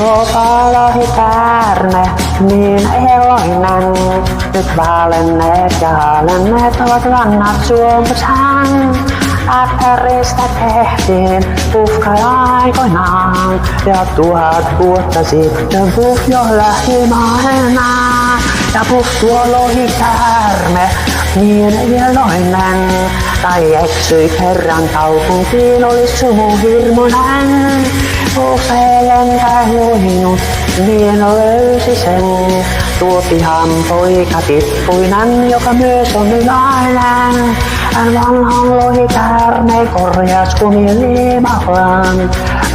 Lohikäärme, niin eloinen. Nyt valenneet ja halenneet ovat rannat Suomessaan. Äppäristä tehtiin puhkaja aikoinaan. Ja 1000 vuotta sitten puh jo lähimaailmaan. Ja puh tuo lohikäärme, niin eloinen. Tai eksyi kerran kaupunkiin, oli sumuhirmunen. Usein luinut, niin löysi sen. Tuo pihan poika tippuinen, joka myös on iloinen. Hän vanhan lohikäärmeen korjas kumiliimahan.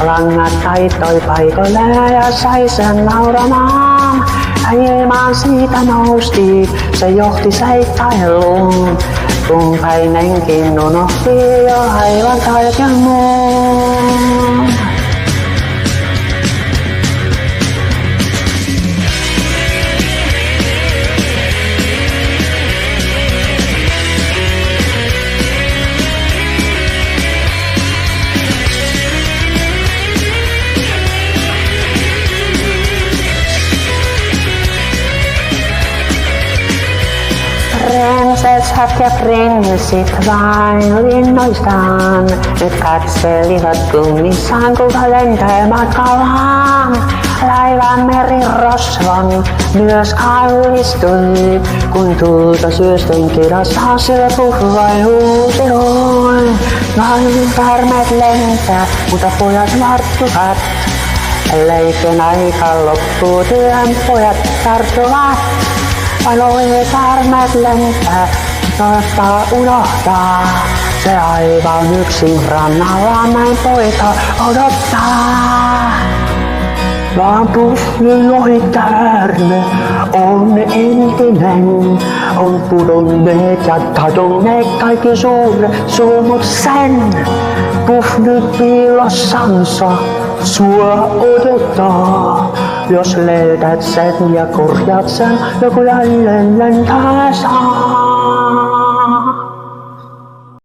Langat taittoi paikoilleen ja sai sen nauramaan. Ilmaan siitä nousti, se johti seikkailuun. Kumpäinenkin unohti jo aivan kaiken muun. Prinsessat ja prinssit vain linnoistaan, nyt katselivat kummissaan, kuka lentää matkallaan. Laivan merirosvon myös kallistui, kun tulta syösten kirassa sillä vain huusioi. Lohikäärmeet lentää, mutta pojat varttuvat. Leikin aika loppuu, työn pojat tarttuvat. Lohikäärmeet lentää, toivottaa unohtaa. Se aivan yksin rannalla näin poika odottaa. Vaan Puffy lohikäärme on entinen. On pudonneet ja kadonneet kaikki suuret sumut sen. Puff nyt piilossansa sua odottaa. Jos löydät sen ja korjaat sen, joku jälleen lentää saa.